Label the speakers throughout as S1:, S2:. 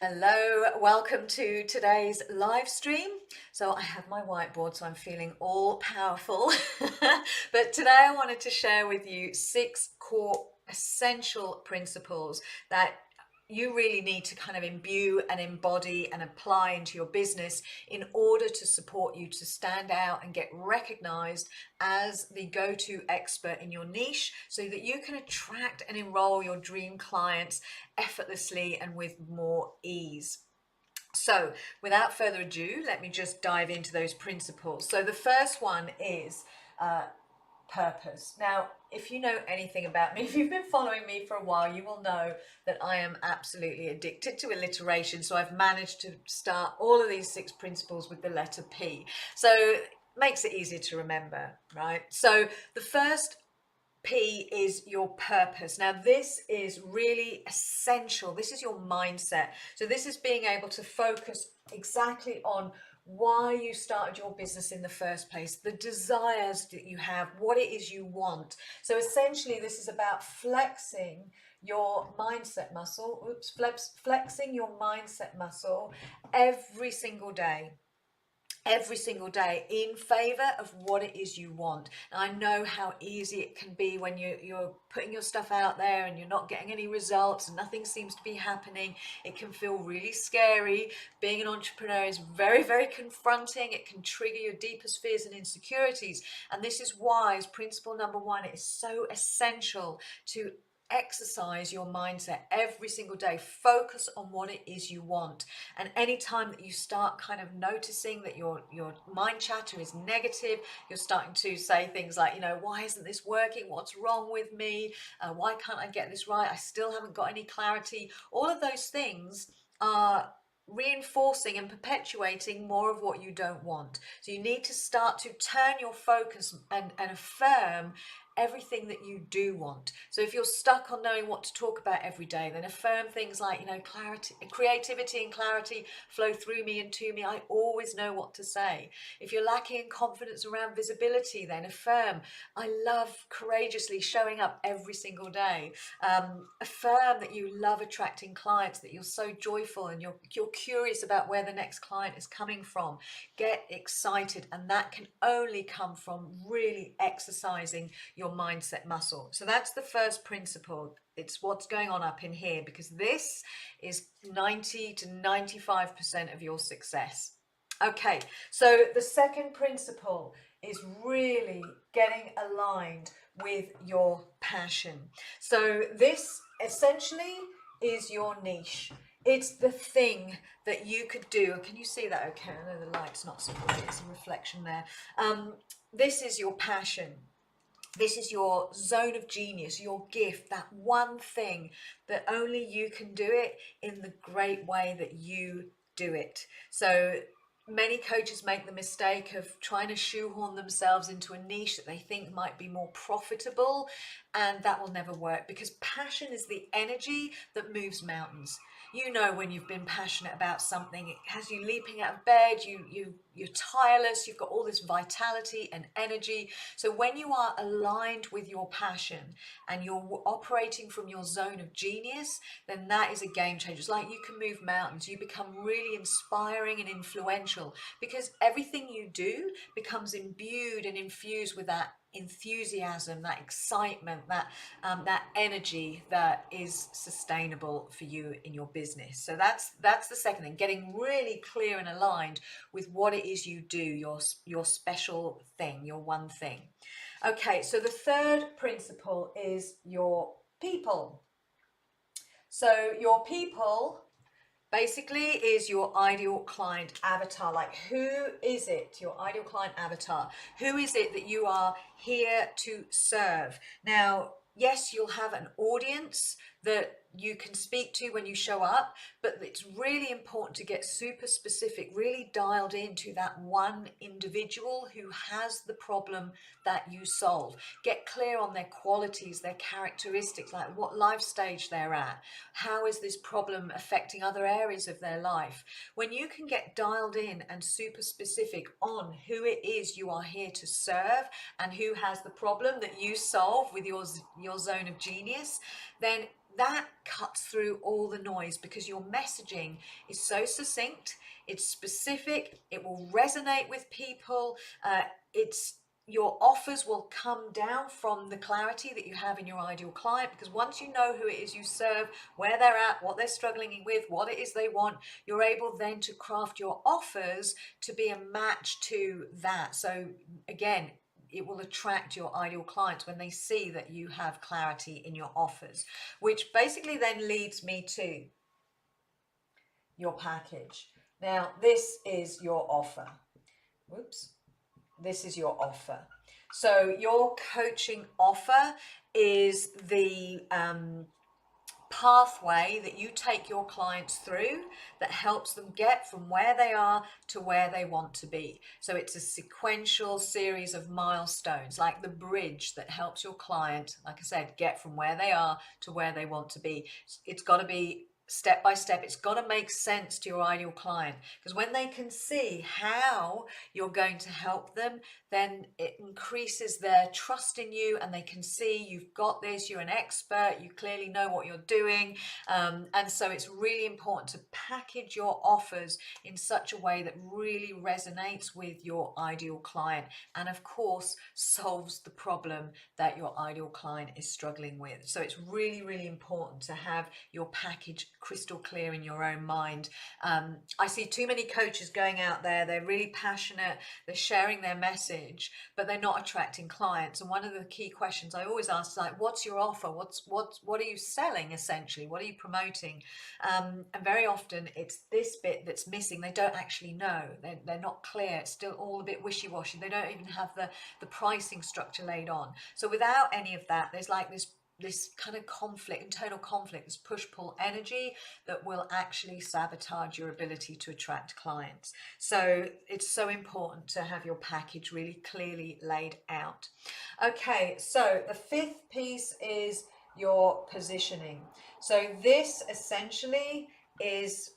S1: Hello, welcome to today's live stream. So I have my whiteboard, so I'm feeling all powerful. But today I wanted to share with you 6 core essential principles that you really need to kind of imbue and embody and apply into your business in order to support you to stand out and get recognized as the go-to expert in your niche so that you can attract and enroll your dream clients effortlessly and with more ease. So, without further ado, let me just dive into those principles. So, the first one is uh, purpose. Now, if you know anything about me, if you've been following me for a while, you will know that I am absolutely addicted to alliteration. So, I've managed to start all of these 6 principles with the letter P. So, it makes it easier to remember, right? So, the first P is your purpose. Now, this is really essential. This is your mindset. So, this is being able to focus exactly on why you started your business in the first place, the desires that you have, what it is you want. So, essentially, this is about flexing your mindset muscle, flexing your mindset muscle every single day, in favor of what it is you want. And I know how easy it can be when you're putting your stuff out there and you're not getting any results and nothing seems to be happening. It can feel really scary. Being an entrepreneur is very, very confronting. It can trigger your deepest fears and insecurities. And this is why, as principle number 1, it is so essential to exercise your mindset every single day. Focus on what it is you want. And anytime that you start kind of noticing that your mind chatter is negative, you're starting to say things like, why isn't this working? What's wrong with me? Why can't I get this right? I still haven't got any clarity. All of those things are reinforcing and perpetuating more of what you don't want. So you need to start to turn your focus and affirm everything that you do want. So if you're stuck on knowing what to talk about every day, then affirm things like, clarity, creativity and clarity flow through me and to me. I always know what to say. If you're lacking in confidence around visibility, then affirm, I love courageously showing up every single day. Affirm that you love attracting clients, that you're so joyful and you're curious about where the next client is coming from. Get excited, and that can only come from really exercising your mindset muscle. So that's the first principle. It's what's going on up in here, because this is 90 to 95% of your success. Okay, so the second principle is really getting aligned with your passion. So this essentially is your niche. It's the thing that you could do. Can you see that okay? I know the light's not so good, it's a reflection there. This is your passion. This is your zone of genius, your gift, that one thing that only you can do it in the great way that you do it. So many coaches make the mistake of trying to shoehorn themselves into a niche that they think might be more profitable, and that will never work, because passion is the energy that moves mountains. When you've been passionate about something, it has you leaping out of bed, you're tireless, you've got all this vitality and energy. So when you are aligned with your passion and you're operating from your zone of genius, then that is a game changer. It's like you can move mountains. You become really inspiring and influential, because everything you do becomes imbued and infused with that enthusiasm, that excitement, that energy that is sustainable for you in your business. So that's the second thing, getting really clear and aligned with what it is you do, your special thing, your one thing. Okay, so the third principle is your people. So your people basically is your ideal client avatar. Like, who is it, your ideal client avatar? Who is it that you are here to serve? Now, yes, you'll have an audience that you can speak to when you show up, but it's really important to get super specific, really dialed into that one individual who has the problem that you solve. Get clear on their qualities, their characteristics, like what life stage they're at. How is this problem affecting other areas of their life? When you can get dialed in and super specific on who it is you are here to serve and who has the problem that you solve with your zone of genius, then that cuts through all the noise because your messaging is so succinct, it's specific, it will resonate with people. It's Your offers will come down from the clarity that you have in your ideal client, because once you know who it is you serve, where they're at, what they're struggling with, what it is they want, you're able then to craft your offers to be a match to that. So again, it will attract your ideal clients when they see that you have clarity in your offers, which basically then leads me to your package. Now, this is your offer. Whoops. This is your offer. So your coaching offer is the pathway that you take your clients through that helps them get from where they are to where they want to be. So it's a sequential series of milestones, like the bridge that helps your client, like I said, get from where they are to where they want to be. It's got to be step by step. It's got to make sense to your ideal client, because when they can see how you're going to help them, then it increases their trust in you, and they can see you've got this, you're an expert, you clearly know what you're doing. And so it's really important to package your offers in such a way that really resonates with your ideal client, and of course solves the problem that your ideal client is struggling with. So it's really, really important to have your package crystal clear in your own mind. I see too many coaches going out there, they're really passionate, they're sharing their message, but they're not attracting clients. And one of the key questions I always ask is like, what's your offer? What are you selling essentially? What are you promoting? And very often it's this bit that's missing. They don't actually know. They're not clear. It's still all a bit wishy-washy. They don't even have the pricing structure laid on. So without any of that, there's like this kind of conflict, internal conflict, this push-pull energy that will actually sabotage your ability to attract clients. So it's so important to have your package really clearly laid out. Okay, so the fifth piece is your positioning. So this essentially is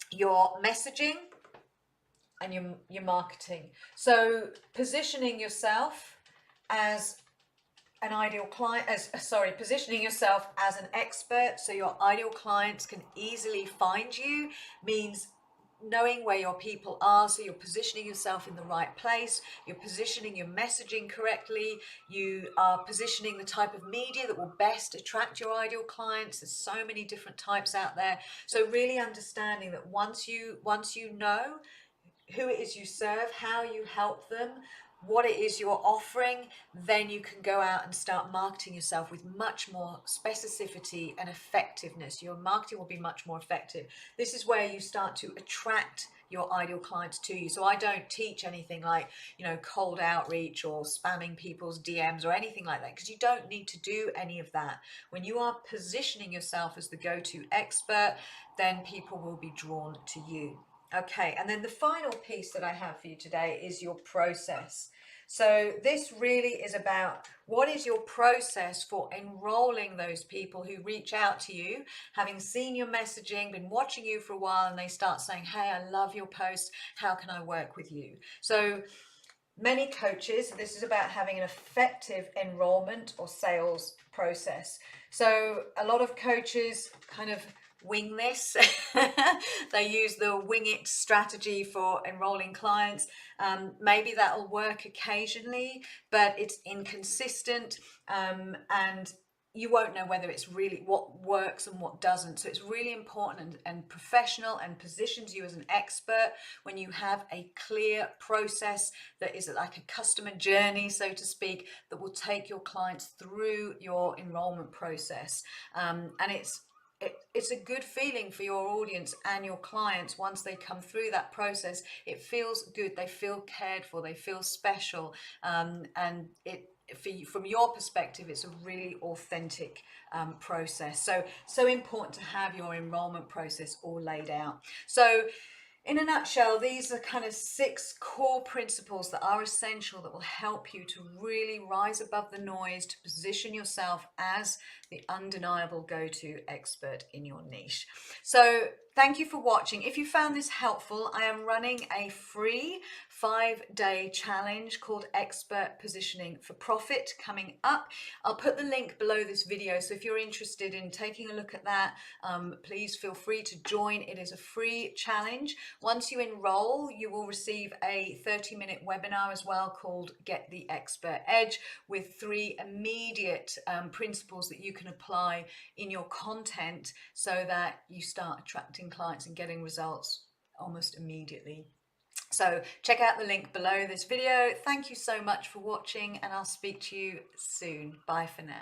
S1: your messaging and your marketing. So positioning yourself as an ideal client, positioning yourself as an expert so your ideal clients can easily find you, means knowing where your people are. So you're positioning yourself in the right place, you're positioning your messaging correctly, you are positioning the type of media that will best attract your ideal clients. There's so many different types out there. So really understanding that once you know who it is you serve, how you help them, what it is you're offering, then you can go out and start marketing yourself with much more specificity and effectiveness. Your marketing will be much more effective. This is where you start to attract your ideal clients to you. So I don't teach anything like, cold outreach or spamming people's DMs or anything like that, because you don't need to do any of that. When you are positioning yourself as the go-to expert, then people will be drawn to you. Okay, and then the final piece that I have for you today is your process. So this really is about what is your process for enrolling those people who reach out to you, having seen your messaging, been watching you for a while, and they start saying, hey, I love your post, how can I work with you? So many coaches, this is about having an effective enrollment or sales process. So a lot of coaches kind of wing this. They use the wing it strategy for enrolling clients. Maybe that'll work occasionally, but it's inconsistent, and you won't know whether it's really what works and what doesn't. So it's really important and professional, and positions you as an expert when you have a clear process that is like a customer journey, so to speak, that will take your clients through your enrollment process. And it's a good feeling for your audience and your clients once they come through that process. It feels good, they feel cared for, they feel special, and from your perspective, it's a really authentic process. So important to have your enrollment process all laid out. So in a nutshell, these are kind of 6 core principles that are essential, that will help you to really rise above the noise, to position yourself as the undeniable go-to expert in your niche. So thank you for watching. If you found this helpful, I am running a free 5-day challenge called Expert Positioning for Profit coming up. I'll put the link below this video, so if you're interested in taking a look at that, please feel free to join. It is a free challenge. Once you enroll, you will receive a 30-minute webinar as well called Get the Expert Edge, with 3 immediate principles that you can apply in your content so that you start attracting clients and getting results almost immediately. So check out the link below this video. Thank you so much for watching, and I'll speak to you soon. Bye for now.